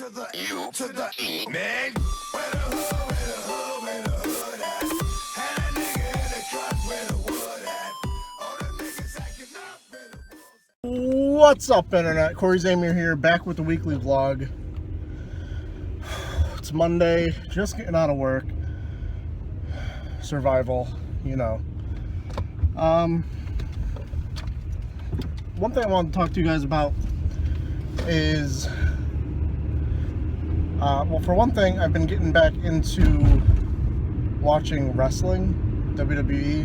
to the U to the E, man. Where the hood, where the hood at? Had a nigga in the truck where the wood at. All the niggas acting up where the walls. What's up, Internet? Corey Zamir here, back with the weekly vlog. It's Monday, just getting out of work. Survival, you know. One thing I wanted to talk to you guys about is, well, for one thing, I've been getting back into watching wrestling, WWE,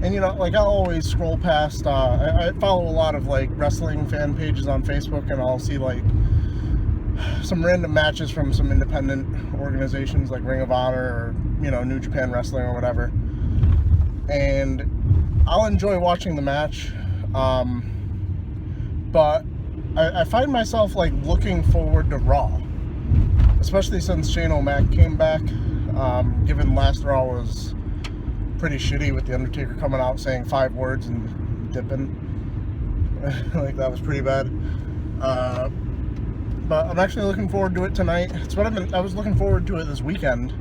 and you know, like, I'll always scroll past, I follow a lot of, like, wrestling fan pages on Facebook, and I'll see, like, some random matches from some independent organizations, like Ring of Honor, or, you know, New Japan Wrestling, or whatever, and I'll enjoy watching the match, but I find myself, like, looking forward to Raw, especially since Shane O'Mac came back, given last Raw was pretty shitty with The Undertaker coming out saying 5 words and dipping. Like, that was pretty bad. But I'm actually looking forward to it tonight. It's what I was looking forward to it this weekend,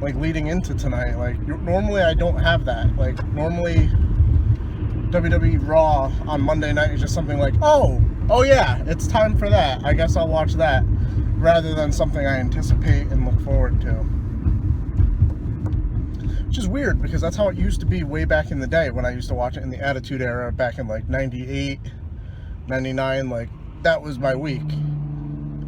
like, leading into tonight. Like, normally I don't have that. Like, normally WWE Raw on Monday night is just something like, oh yeah, it's time for that. I guess I'll watch that, rather than something I anticipate and look forward to. Which is weird, because that's how it used to be way back in the day when I used to watch it in the Attitude Era back in, like, 98, 99. Like, that was my week.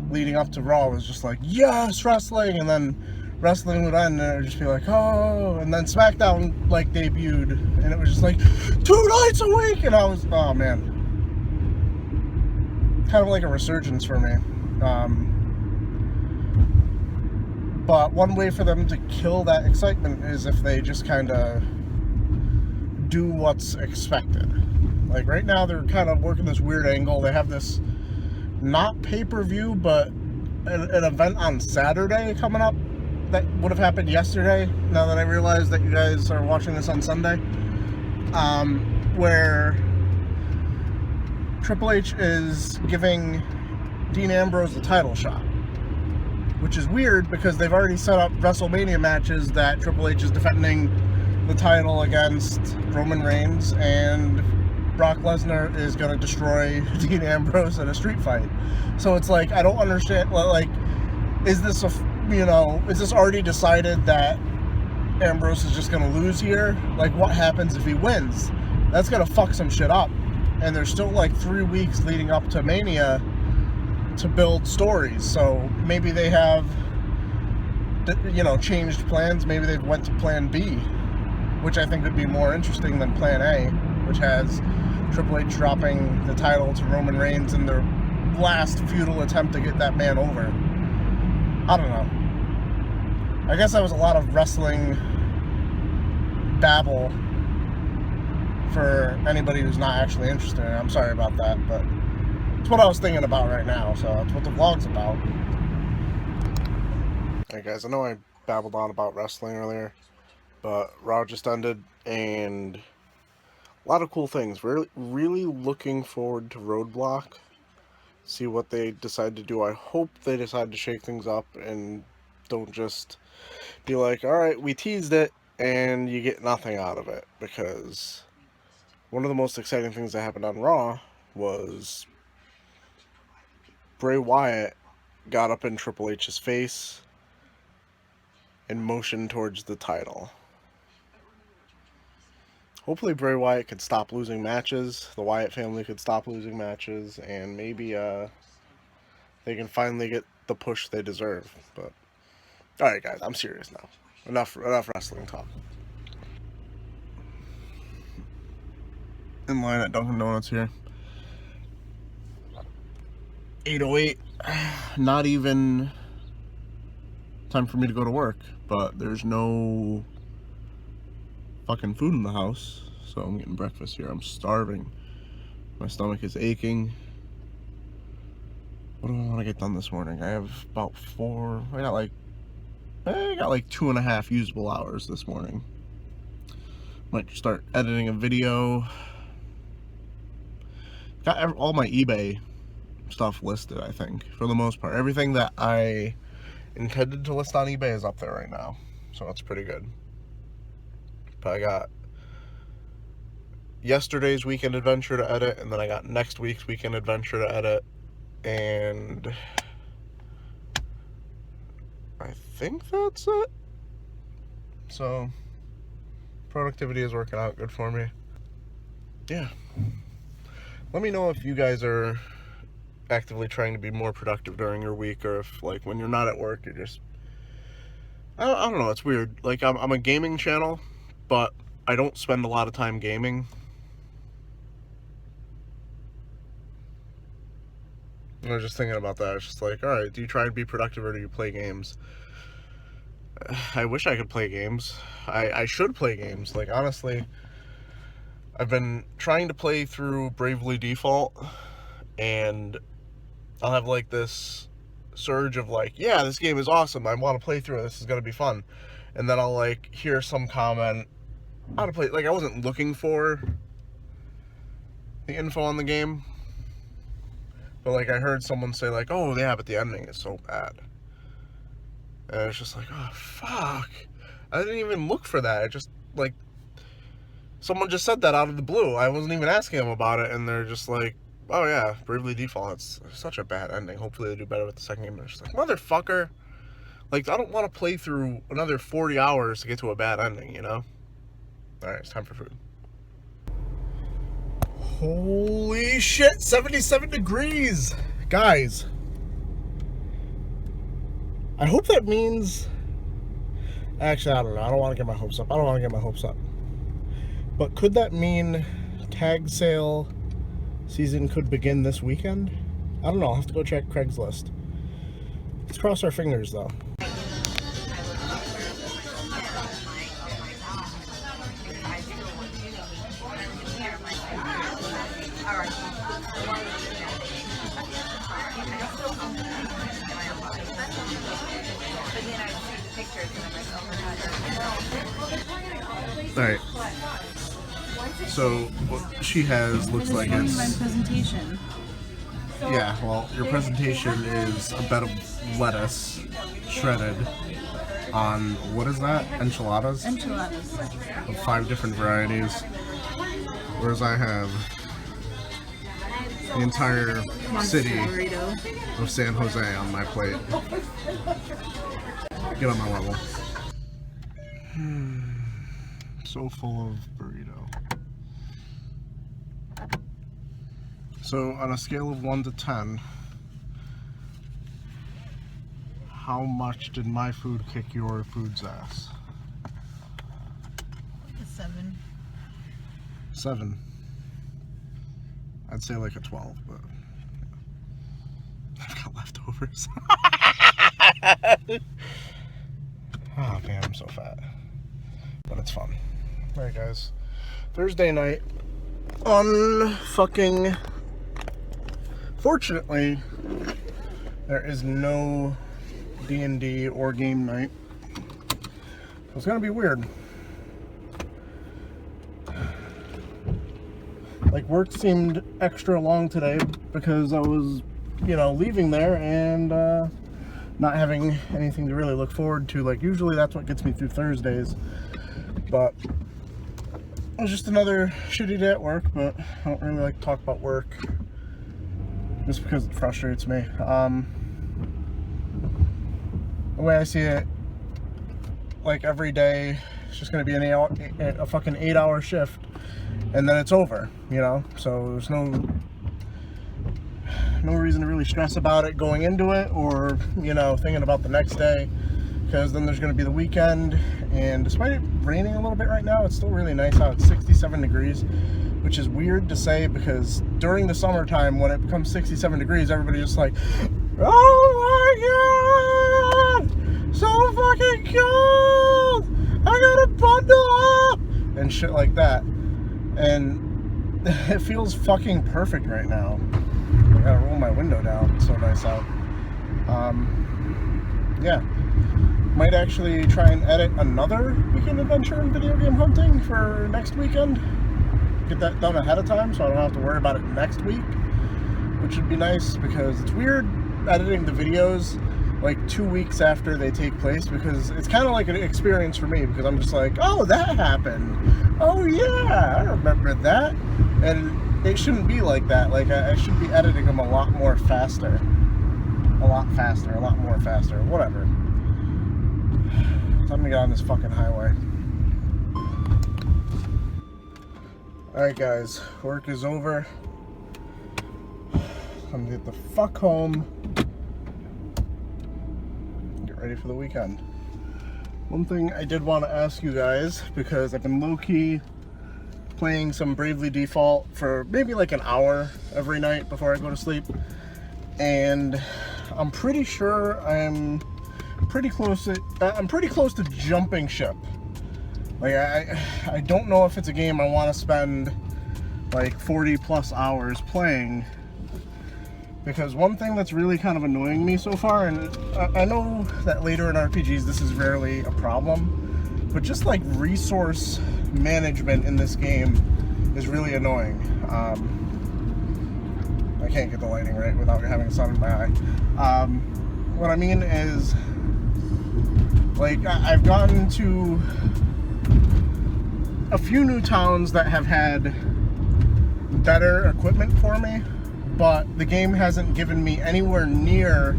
Leading up to Raw was just like, yes, wrestling, and then wrestling would end and it would just be like, oh, and then SmackDown, like, debuted, and it was just like, 2 nights a week, and I was, oh man, kind of like a resurgence for me. But one way for them to kill that excitement is if they just kind of do what's expected. Like, right now they're kind of working this weird angle. They have this, not pay-per-view, but an event on Saturday coming up that would have happened yesterday, now that I realize that you guys are watching this on Sunday, where Triple H is giving Dean Ambrose the title shot, which is weird because they've already set up WrestleMania matches that Triple H is defending the title against Roman Reigns, and Brock Lesnar is going to destroy Dean Ambrose in a street fight. So it's like, I don't understand, like, is this already decided that Ambrose is just going to lose here? Like, what happens if he wins? That's going to fuck some shit up. And there's still, like, 3 weeks leading up to Mania to build stories. So maybe they have, you know, changed plans. Maybe they've went to Plan B, which I think would be more interesting than Plan A, which has Triple H dropping the title to Roman Reigns in their last futile attempt to get that man over. I don't know. I guess that was a lot of wrestling babble for anybody who's not actually interested in it. I'm sorry about that, but it's what I was thinking about right now, so that's what the vlog's about. Hey guys, I know I babbled on about wrestling earlier, but Raw just ended, and a lot of cool things. We're really looking forward to Roadblock. See what they decide to do. I hope they decide to shake things up and don't just be like, alright, we teased it, and you get nothing out of it. Because one of the most exciting things that happened on Raw was Bray Wyatt got up in Triple H's face and motioned towards the title. Hopefully Bray Wyatt could stop losing matches, the Wyatt family could stop losing matches, and maybe they can finally get the push they deserve. But alright guys, I'm serious now. Enough wrestling talk. In line at Dunkin' Donuts here. 8:08. Not even time for me to go to work, but there's no fucking food in the house, so I'm getting breakfast here. I'm starving. My stomach is aching. What do I want to get done this morning? I have about 4. I got like 2.5 usable hours this morning. Might start editing a video. Got all my eBay stuff listed, I think, for the most part. Everything that I intended to list on eBay is up there right now, so that's pretty good. But I got yesterday's weekend adventure to edit, and then I got next week's weekend adventure to edit, and I think that's it. So productivity is working out good for me. Yeah. Let me know if you guys are actively trying to be more productive during your week, or if, like, when you're not at work, you're just... I don't know, it's weird. Like, I'm a gaming channel, but I don't spend a lot of time gaming. I was just thinking about that. It's just like, alright, do you try and be productive, or do you play games? I wish I could play games. I should play games. Like, honestly, I've been trying to play through Bravely Default, and I'll have, like, this surge of, like, yeah, this game is awesome, I want to play through it, this is going to be fun. And then I'll, like, hear some comment, how to play, like, I wasn't looking for the info on the game, but, like, I heard someone say, like, oh, yeah, but the ending is so bad. And it's just like, oh, fuck. I didn't even look for that. It just, like, someone just said that out of the blue. I wasn't even asking them about it, and they're just like, oh, yeah, Bravely Default, it's such a bad ending. Hopefully they do better with the second game. And it's just like, motherfucker. Like, I don't want to play through another 40 hours to get to a bad ending, you know? Alright, it's time for food. Holy shit, 77 degrees! Guys, I hope that means... Actually, I don't know. I don't want to get my hopes up. But could that mean tag sale season could begin this weekend? I don't know. I'll have to go check Craigslist. Let's cross our fingers, though. Alright. So, what she has looks like it's... my presentation. Yeah, well, your presentation is a bed of lettuce, shredded, on, what is that? Enchiladas? Enchiladas. Of 5 different varieties. Whereas I have the entire city Burrito. of San Jose on my plate. Get on my level. So full of burrito. So on a scale of 1 to 10, how much did my food kick your food's ass? A 7. 7. I'd say like a 12, but yeah. I've got leftovers. Oh man, I'm so fat. But it's fun. Alright guys, Thursday night, fortunately, there is no D&D or game night. It's gonna be weird. Like, work seemed extra long today because I was, leaving there and not having anything to really look forward to. Like, usually that's what gets me through Thursdays. But it was just another shitty day at work, but I don't really like to talk about work just because it frustrates me. The way I see it, like, every day it's just going to be a fucking 8-hour shift, and then it's over, so there's no reason to really stress about it going into it, or thinking about the next day, because then there's going to be the weekend. And despite it raining a little bit right now, it's still really nice out. It's 67 degrees, which is weird to say because during the summertime, when it becomes 67 degrees, everybody's just like, oh my god, so fucking cold, I gotta bundle up, and shit like that. And it feels fucking perfect right now. I gotta roll my window down, it's so nice out. Yeah. Might actually try and edit another weekend adventure in video game hunting for next weekend. Get that done ahead of time so I don't have to worry about it next week, which would be nice because it's weird editing the videos like 2 weeks after they take place, because it's kind of like an experience for me, because I'm just like, oh, that happened. Oh yeah, I remember that. And it shouldn't be like that. Like I should be editing them a lot more faster. A lot more faster, whatever. Time to get on this fucking highway. Alright guys, work is over. Time to get the fuck home. Get ready for the weekend. One thing I did want to ask you guys, because I've been low-key playing some Bravely Default for maybe like an hour every night before I go to sleep. And I'm pretty sure I'm pretty close to jumping ship. Like I don't know if it's a game I want to spend like 40 plus hours playing, because one thing that's really kind of annoying me so far, and I know that later in RPGs this is rarely a problem, but just like resource management in this game is really annoying. I can't get the lighting right without having sun in my eye. What I mean is, like, I've gotten to a few new towns that have had better equipment for me, but the game hasn't given me anywhere near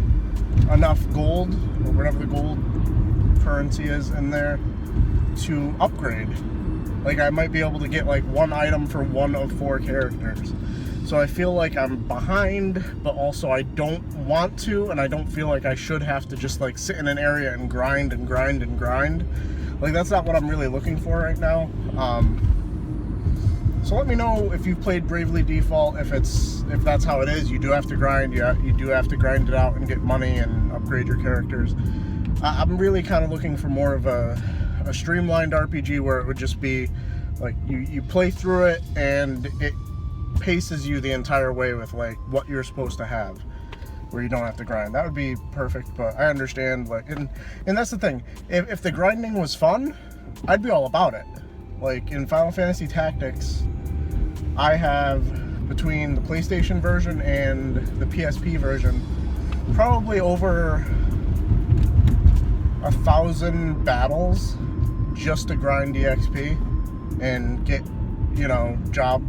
enough gold, or whatever the gold currency is in there, to upgrade. Like, I might be able to get like one item for one of 4 characters. So I feel like I'm behind, but also I don't want to, and I don't feel like I should have to just like sit in an area and grind and grind and grind. Like, that's not what I'm really looking for right now. So let me know if you've played Bravely Default, if that's how it is. You do have to grind, you do have to grind it out and get money and upgrade your characters. I'm really kind of looking for more of a streamlined RPG where it would just be like you play through it and it paces you the entire way with like what you're supposed to have, where you don't have to grind. That would be perfect, but I understand, like, and that's the thing, if the grinding was fun, I'd be all about it. Like in Final Fantasy Tactics, I have, between the PlayStation version and the PSP version, probably over 1,000 battles just to grind EXP and get, you know, job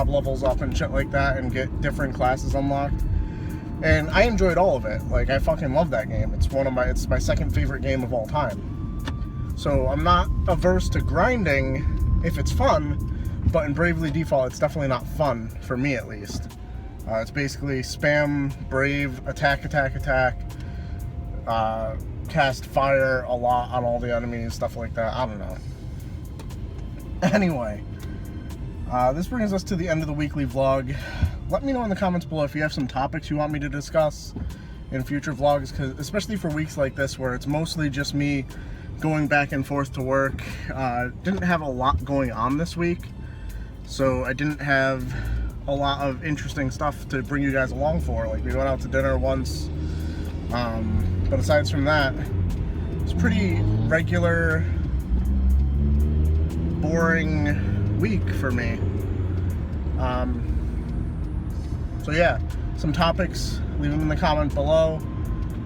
levels up and shit like that, and get different classes unlocked. And I enjoyed all of it. Like, I fucking love that game. It's my second favorite game of all time. So I'm not averse to grinding if it's fun, but in Bravely Default it's definitely not fun, for me at least. It's basically spam, brave, attack, cast fire a lot on all the enemies, stuff like that. I don't know. Anyway, this brings us to the end of the weekly vlog. Let me know in the comments below if you have some topics you want me to discuss in future vlogs, because especially for weeks like this where it's mostly just me going back and forth to work. Didn't have a lot going on this week, so I didn't have a lot of interesting stuff to bring you guys along for. Like, we went out to dinner once, but aside from that, it's pretty regular, boring week for me. So yeah, some topics, leave them in the comment below.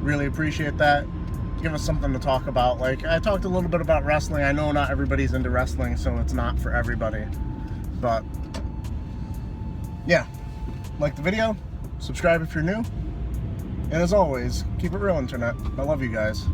Really appreciate that. Give us something to talk about. Like, I talked a little bit about wrestling. I know not everybody's into wrestling, so it's not for everybody. But yeah, like the video, subscribe if you're new, and as always, keep it real, internet. I love you guys.